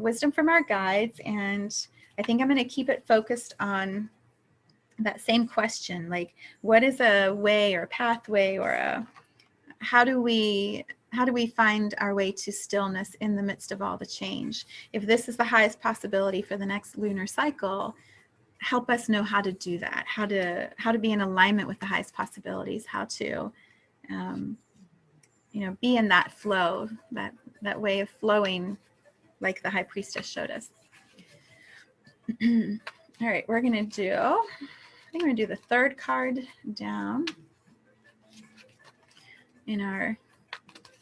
wisdom from our guides, and I think I'm going to keep it focused on that same question, like what is a way or a pathway or how do we find our way to stillness in the midst of all the change? If this is the highest possibility for the next lunar cycle, help us know how to do that, how to be in alignment with the highest possibilities, how to be in that flow, that way of flowing like the High Priestess showed us. All right, we're going to do the third card down in our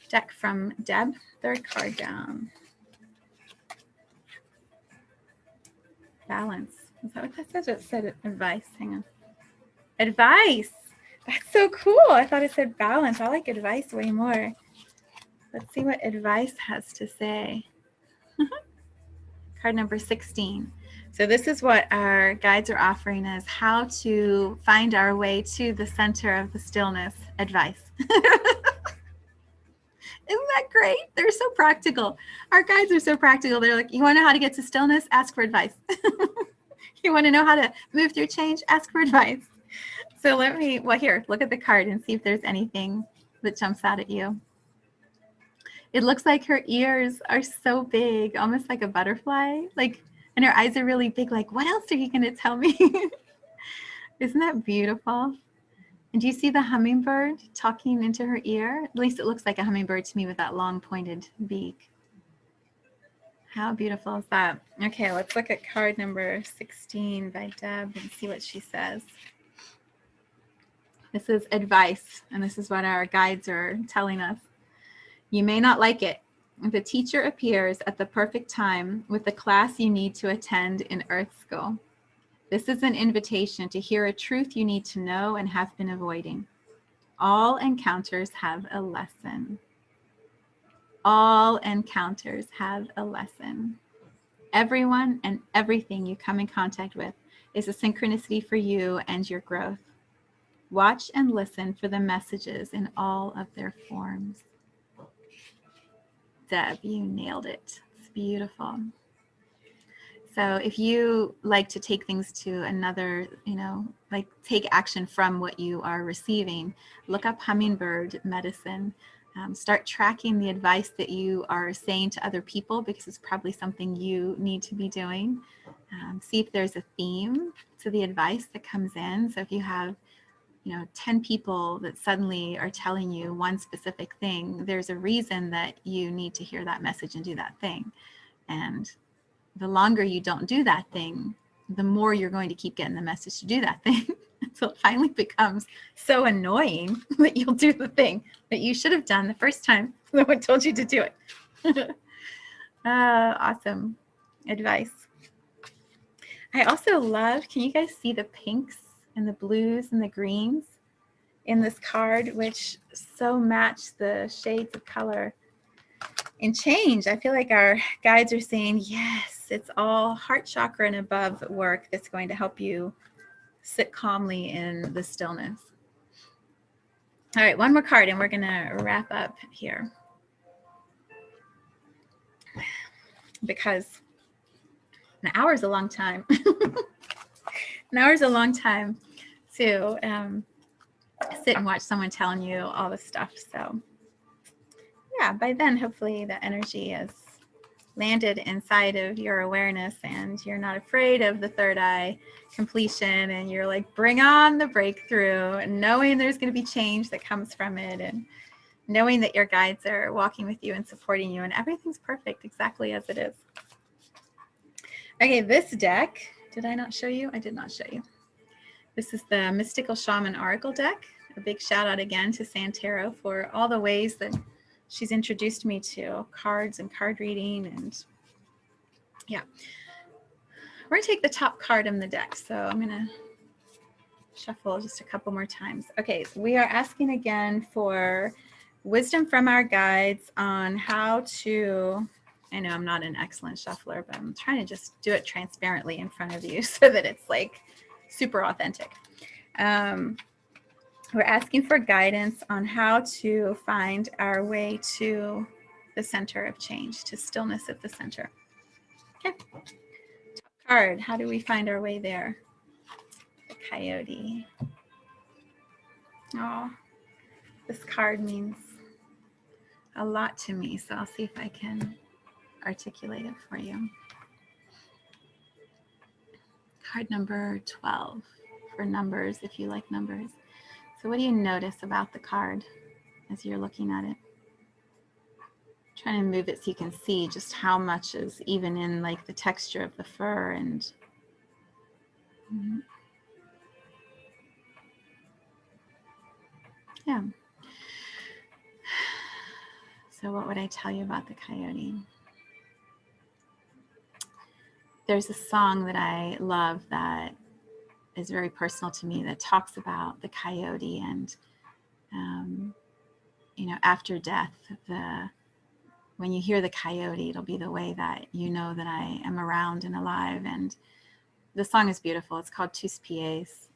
deck from Deb. Third card down. Balance. Is that what that said? It said advice. Hang on. Advice. That's so cool. I thought it said balance. I like advice way more. Let's see what advice has to say. Card number 16. So this is what our guides are offering us, how to find our way to the center of the stillness. Advice. Isn't that great? They're so practical. Our guides are so practical. They're like, you want to know how to get to stillness? Ask for advice. You want to know how to move through change? Ask for advice. So here, look at the card and see if there's anything that jumps out at you. It looks like her ears are so big, almost like a butterfly. And her eyes are really big. Like, what else are you going to tell me? Isn't that beautiful? And do you see the hummingbird talking into her ear? At least it looks like a hummingbird to me with that long pointed beak. How beautiful is that? Okay, let's look at card number 16 by Deb and see what she says. This is advice, and this is what our guides are telling us. You may not like it. The teacher appears at the perfect time with the class you need to attend in Earth School. This is an invitation to hear a truth you need to know and have been avoiding. All encounters have a lesson. All encounters have a lesson. Everyone and everything you come in contact with is a synchronicity for you and your growth. Watch and listen for the messages in all of their forms. Deb, you nailed it. It's beautiful. So if you like to take things to another, like take action from what you are receiving, look up hummingbird medicine. Start tracking the advice that you are saying to other people, because it's probably something you need to be doing. See if there's a theme to the advice that comes in. So if you have 10 people that suddenly are telling you one specific thing, there's a reason that you need to hear that message and do that thing. And the longer you don't do that thing, the more you're going to keep getting the message to do that thing until it finally becomes so annoying that you'll do the thing that you should have done the first time someone told you to do it. Awesome advice. I also love, can you guys see the pinks and the blues and the greens in this card, which so match the shades of color in change? I feel like our guides are saying, yes, it's all heart chakra and above work that's going to help you sit calmly in the stillness. All right, one more card and we're going to wrap up here, because an hour is a long time. An hour is a long time to sit and watch someone telling you all this stuff. So yeah, by then, hopefully the energy is landed inside of your awareness and you're not afraid of the third eye completion, and you're like, bring on the breakthrough, and knowing there's going to be change that comes from it, and knowing that your guides are walking with you and supporting you, and everything's perfect exactly as it is. Okay, this deck, did I not show you? I did not show you. This is the Mystical Shaman Oracle deck. A big shout out again to Santero for all the ways that she's introduced me to cards and card reading. And yeah, we're gonna take the top card in the deck. So I'm gonna shuffle just a couple more times. Okay, so we are asking again for wisdom from our guides on how to, I know I'm not an excellent shuffler, but I'm trying to just do it transparently in front of you so that it's like super authentic. We're asking for guidance on how to find our way to the center of change, to stillness at the center. Okay. Top card, how do we find our way there? The Coyote. Oh, this card means a lot to me, so I'll see if I can articulate it for you. Card number 12 for numbers, if you like numbers. So what do you notice about the card as you're looking at it? I'm trying to move it so you can see just how much is even in like the texture of the fur. And yeah. So what would I tell you about the coyote? There's a song that I love that is very personal to me that talks about the coyote, and after death, when you hear the coyote, it'll be the way that you know that I am around and alive. And the song is beautiful. It's called Tous Pieds.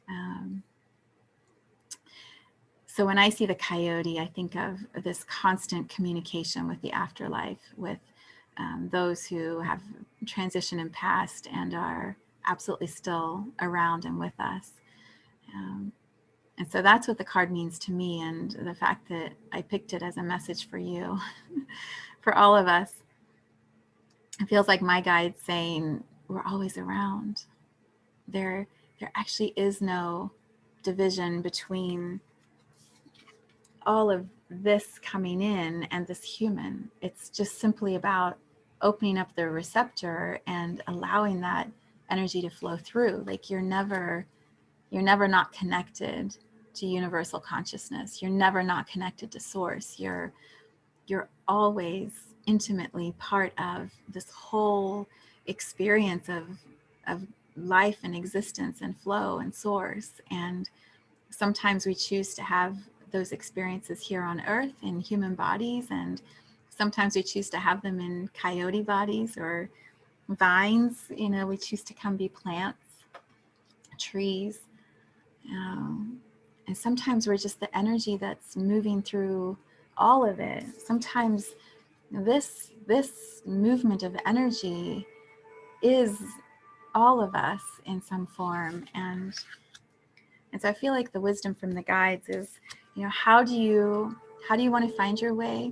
So when I see the coyote, I think of this constant communication with the afterlife, with those who have transitioned and passed and are absolutely still around and with us. And so that's what the card means to me. And the fact that I picked it as a message for you, for all of us, it feels like my guide saying, we're always around. There actually is no division between all of this coming in and this human. It's just simply about opening up the receptor and allowing that energy to flow through. Like you're never not connected to universal consciousness. You're never not connected to source. You're always intimately part of this whole experience of life and existence and flow and source. And sometimes we choose to have those experiences here on earth in human bodies, and sometimes we choose to have them in coyote bodies or vines. We choose to come be plants, trees. And sometimes we're just the energy that's moving through all of it. Sometimes this movement of energy is all of us in some form. And so I feel like the wisdom from the guides is, how do you want to find your way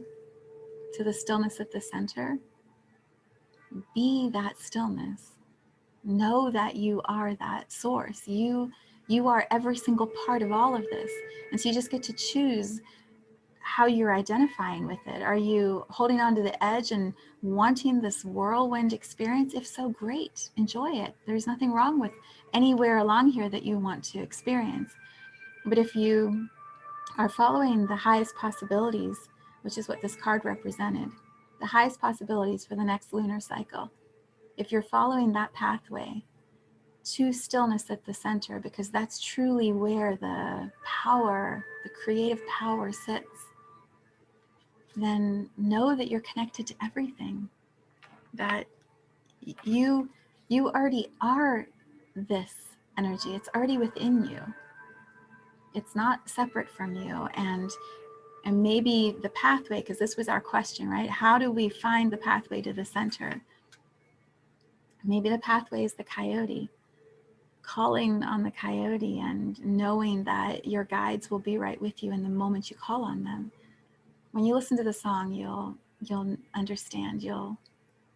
to the stillness at the center? Be that stillness. Know that you are that source. You are every single part of all of this. And so you just get to choose how you're identifying with it. Are you holding on to the edge and wanting this whirlwind experience? If so, great. Enjoy it. There's nothing wrong with anywhere along here that you want to experience. But if you are following the highest possibilities, which is what this card represented, the highest possibilities for the next lunar cycle, if you're following that pathway to stillness at the center, because that's truly where the power, the creative power sits, then know that you're connected to everything, that you already are this energy. It's already within you. It's not separate from you. And maybe the pathway, because this was our question, right? How do we find the pathway to the center? Maybe the pathway is the coyote. Calling on the coyote and knowing that your guides will be right with you in the moment you call on them. When you listen to the song, you'll understand. You'll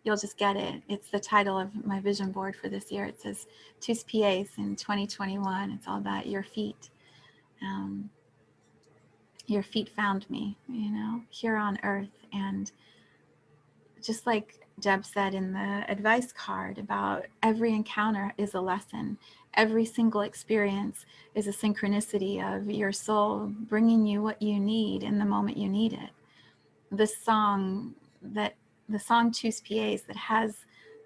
just get it. It's the title of my vision board for this year. It says Tus Pies in 2021. It's all about your feet. Your feet found me, here on earth. And just like Deb said in the advice card about every encounter is a lesson. Every single experience is a synchronicity of your soul bringing you what you need in the moment you need it. The song Tus Pies that has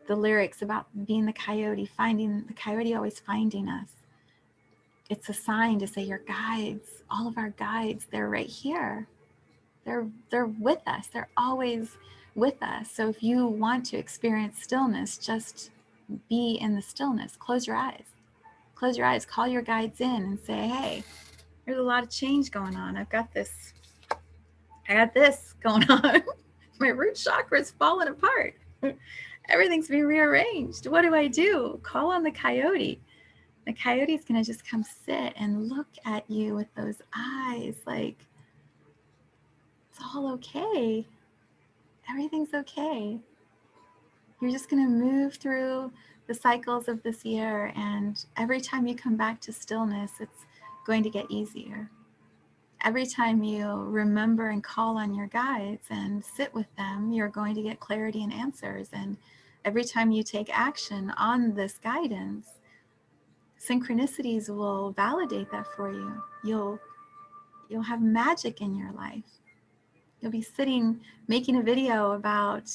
the lyrics about being the coyote, finding the coyote, always finding us. It's a sign to say your guides, all of our guides, they're right here. They're with us. They're always with us. So if you want to experience stillness, just be in the stillness. Close your eyes. Close your eyes. Call your guides in and say, hey, there's a lot of change going on. I got this going on. My root chakra is falling apart. Everything's being rearranged. What do I do? Call on the coyote. The coyote's going to just come sit and look at you with those eyes like, it's all okay. Everything's okay. You're just going to move through the cycles of this year, and every time you come back to stillness, it's going to get easier. Every time you remember and call on your guides and sit with them, you're going to get clarity and answers. And every time you take action on this guidance, synchronicities will validate that for you. You'll have magic in your life. You'll be sitting making a video about,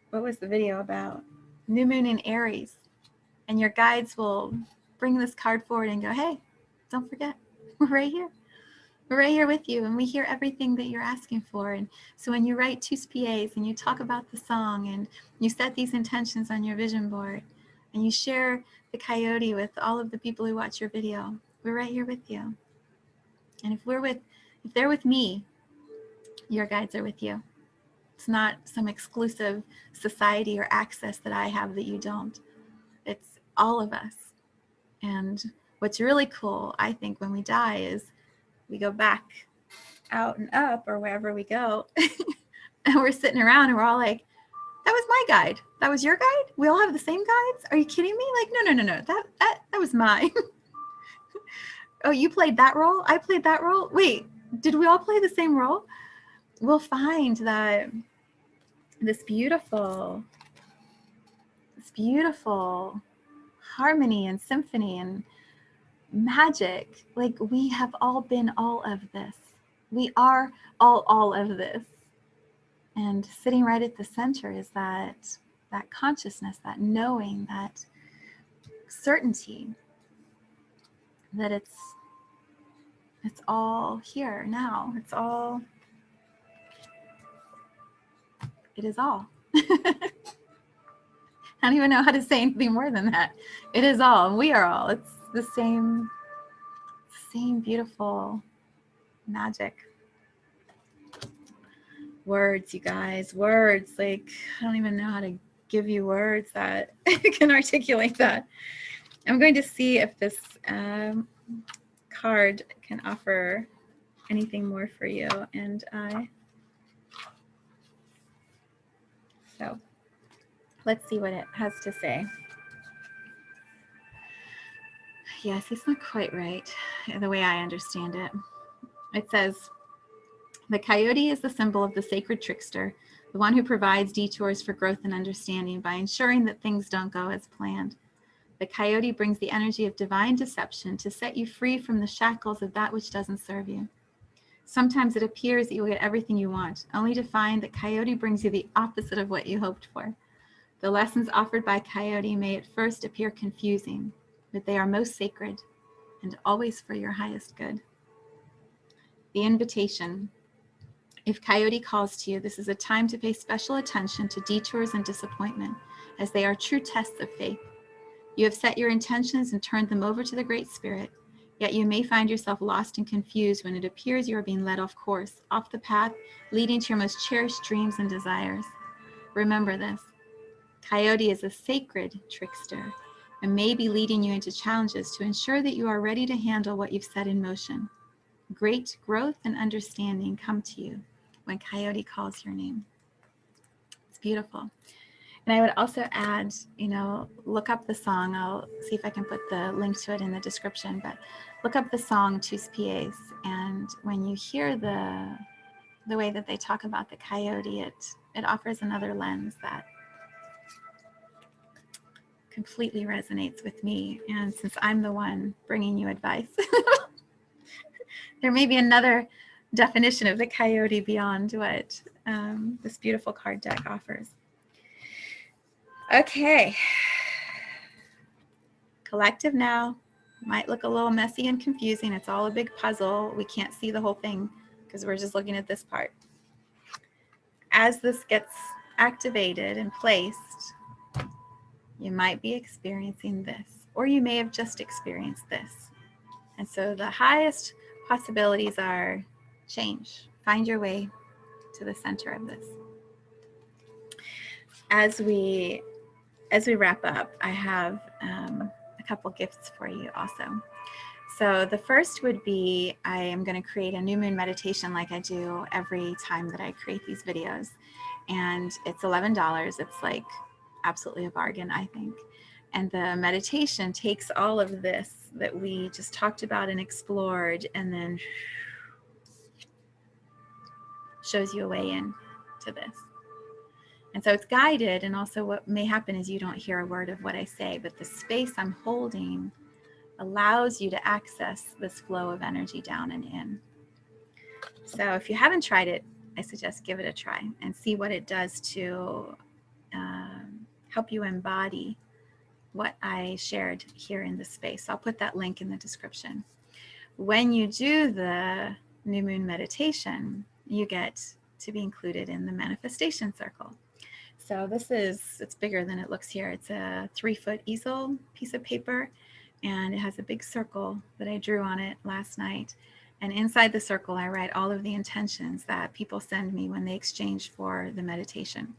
what was the video about? New moon in Aries. And your guides will bring this card forward and go, hey, don't forget, we're right here. We're right here with you, and we hear everything that you're asking for. And so when you write Tus Pies and you talk about the song and you set these intentions on your vision board and you share the coyote with all of the people who watch your video, we're right here with you. And if they're with me, your guides are with you. It's not some exclusive society or access that I have that you don't. It's all of us. And what's really cool, I think, when we die is we go back out and up or wherever we go and we're sitting around and we're all like, that was my guide. That was your guide? We all have the same guides? Are you kidding me? Like, no. That was mine. Oh, you played that role? I played that role? Wait, did we all play the same role? We'll find that this beautiful harmony and symphony and magic, like we have all been all of this. We are all of this. And sitting right at the center is that consciousness, that knowing, that certainty that it's all here now. It is all. I don't even know how to say anything more than that. It is all. We are all. It's the same beautiful magic. Words, you guys. Words. Like, I don't even know how to give you words that can articulate that. I'm going to see if this card can offer anything more for you. And so let's see what it has to say. Yes, it's not quite right the way I understand it. It says, the coyote is the symbol of the sacred trickster, the one who provides detours for growth and understanding by ensuring that things don't go as planned. The coyote brings the energy of divine deception to set you free from the shackles of that which doesn't serve you. Sometimes it appears that you will get everything you want, only to find that coyote brings you the opposite of what you hoped for. The lessons offered by coyote may at first appear confusing, but they are most sacred and always for your highest good. The invitation. If coyote calls to you, this is a time to pay special attention to detours and disappointment, as they are true tests of faith. You have set your intentions and turned them over to the Great Spirit, yet you may find yourself lost and confused when it appears you are being led off course, off the path, leading to your most cherished dreams and desires. Remember this. Coyote is a sacred trickster and may be leading you into challenges to ensure that you are ready to handle what you've set in motion. Great growth and understanding come to you when coyote calls your name. It's beautiful. And I would also add, look up the song. I'll see if I can put the link to it in the description, but look up the song Tous Pieds. And when you hear the way that they talk about the coyote, it offers another lens that completely resonates with me. And since I'm the one bringing you advice, there may be another definition of the coyote beyond what this beautiful card deck offers. Okay. Collective now. Might look a little messy and confusing. It's all a big puzzle. We can't see the whole thing because we're just looking at this part. As this gets activated and placed, you might be experiencing this, or you may have just experienced this. And so the highest possibilities are change. Find your way to the center of this. As we wrap up, I have a couple gifts for you also. So the first would be, I am going to create a new moon meditation like I do every time that I create these videos. And it's $11. It's like absolutely a bargain, I think. And the meditation takes all of this that we just talked about and explored, and then shows you a way in to this. And so it's guided, and also what may happen is you don't hear a word of what I say, but the space I'm holding allows you to access this flow of energy down and in. So if you haven't tried it, I suggest give it a try and see what it does to help you embody what I shared here in this space. I'll put that link in the description. When you do the new moon meditation, you get to be included in the manifestation circle. So it's bigger than it looks here. It's a 3-foot easel piece of paper, and it has a big circle that I drew on it last night. And inside the circle, I write all of the intentions that people send me when they exchange for the meditation.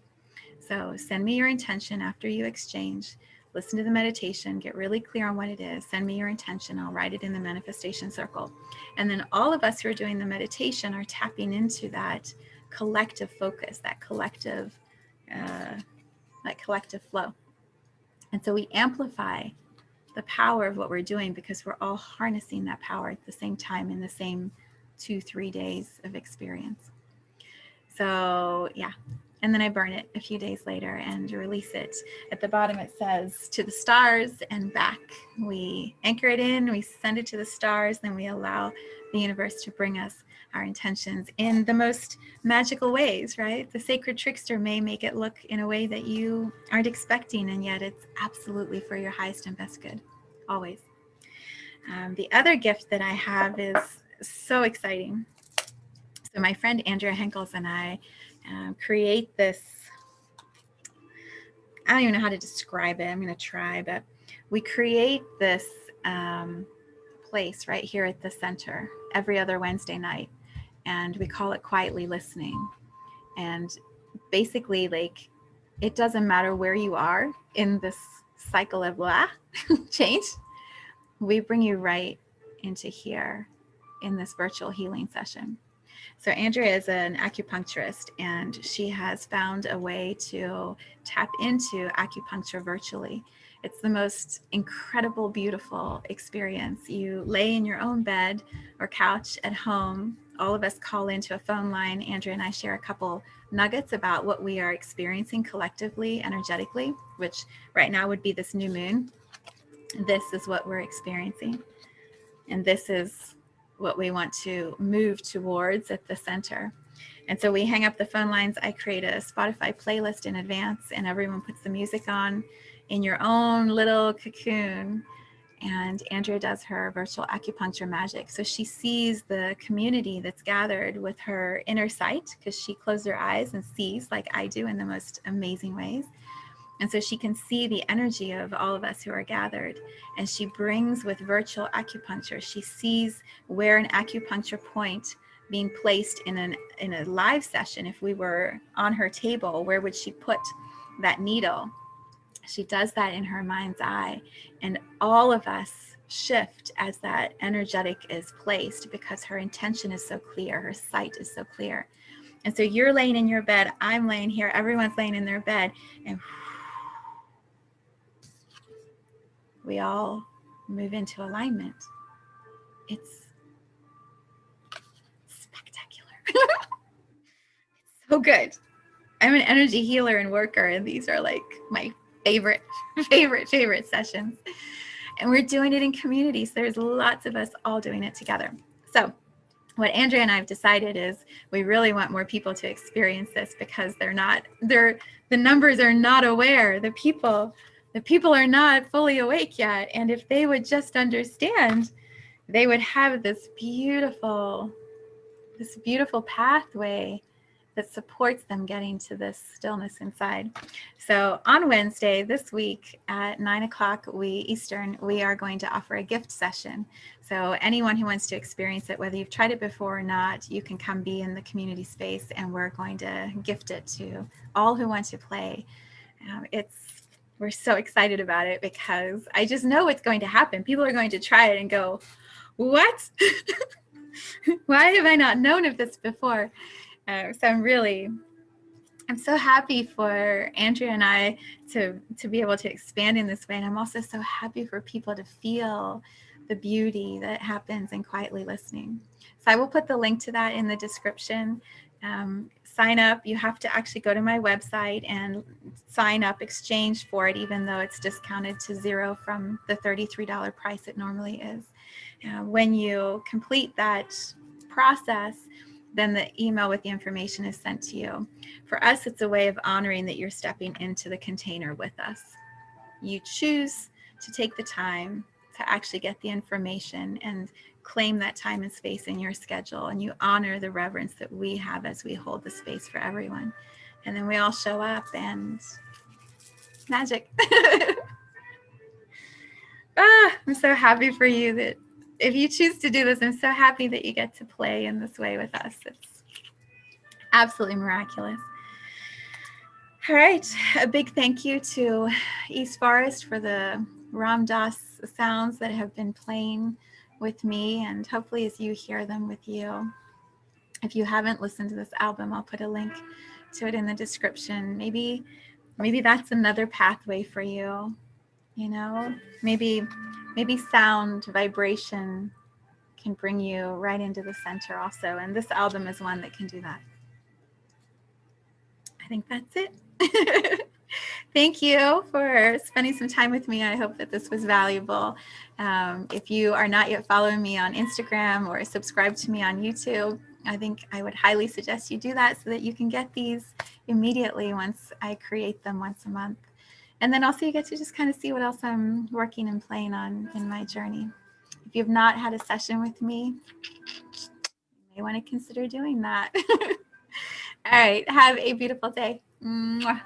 So send me your intention after you exchange. Listen to the meditation, get really clear on what it is. Send me your intention. I'll write it in the manifestation circle. And then all of us who are doing the meditation are tapping into that collective focus, that collective flow. And so we amplify the power of what we're doing because we're all harnessing that power at the same time in the same 2-3 days of experience. So yeah. And then I burn it a few days later and release it. At the bottom it says, to the stars and back. We anchor it in, we send it to the stars, then we allow the universe to bring us our intentions in the most magical ways, right? The sacred trickster may make it look in a way that you aren't expecting, and yet it's absolutely for your highest and best good, always. The other gift that I have is so exciting. So my friend Andrea Henkels and I create this, I don't even know how to describe it. I'm going to try, but we create this place right here at the center every other Wednesday night. And we call it Quietly Listening. And basically, like, it doesn't matter where you are in this cycle of change. We bring you right into here in this virtual healing session. So Andrea is an acupuncturist, and she has found a way to tap into acupuncture virtually. It's the most incredible, beautiful experience. You lay in your own bed or couch at home. All of us call into a phone line. Andrea and I share a couple nuggets about what we are experiencing collectively, energetically, which right now would be this new moon. This is what we're experiencing. And this is what we want to move towards at the center. And so we hang up the phone lines. I create a Spotify playlist in advance, and everyone puts the music on in your own little cocoon. And Andrea does her virtual acupuncture magic. So she sees the community that's gathered with her inner sight, because she closed her eyes and sees like I do in the most amazing ways. And so she can see the energy of all of us who are gathered. And she brings with virtual acupuncture, she sees where an acupuncture point being placed in a live session, if we were on her table, where would she put that needle? She does that in her mind's eye. And all of us shift as that energetic is placed, because her intention is so clear, her sight is so clear. And so you're laying in your bed, I'm laying here, everyone's laying in their bed, and we all move into alignment. It's spectacular. It's so good. I'm an energy healer and worker, and these are like my favorite sessions. And we're doing it in communities. There's lots of us all doing it together. So what Andrea and I have decided is we really want more people to experience this, because the numbers are not aware. The people are not fully awake yet. And if they would just understand, they would have this beautiful pathway that supports them getting to this stillness inside. So on Wednesday this week at 9:00 Eastern, we are going to offer a gift session. So anyone who wants to experience it, whether you've tried it before or not, you can come be in the community space, and we're going to gift it to all who want to play. We're so excited about it, because I just know what's going to happen. People are going to try it and go, what? Why have I not known of this before? So I'm so happy for Andrea and I to be able to expand in this way. And I'm also so happy for people to feel the beauty that happens in quietly listening. So I will put the link to that in the description. Sign up. You have to actually go to my website and sign up, exchange for it, even though it's discounted to $0 from the $33 price it normally is. When you complete that process, then the email with the information is sent to you. For us, it's a way of honoring that you're stepping into the container with us. You choose to take the time to actually get the information and claim that time and space in your schedule, and you honor the reverence that we have as we hold the space for everyone. And then we all show up, and magic. I'm so happy for you that if you choose to do this, I'm so happy that you get to play in this way with us. It's absolutely miraculous. All right, a big thank you to East Forest for the Ram Dass sounds that have been playing with me, and hopefully as you hear them with you. If you haven't listened to this album, I'll put a link to it in the description. Maybe that's another pathway for you. You know, maybe sound, vibration can bring you right into the center also. And this album is one that can do that. I think that's it. Thank you for spending some time with me. I hope that this was valuable. If you are not yet following me on Instagram or subscribe to me on YouTube, I think I would highly suggest you do that, so that you can get these immediately once I create them once a month. And then also you get to just kind of see what else I'm working and playing on in my journey. If you've not had a session with me, you may want to consider doing that. All right. Have a beautiful day. Mwah.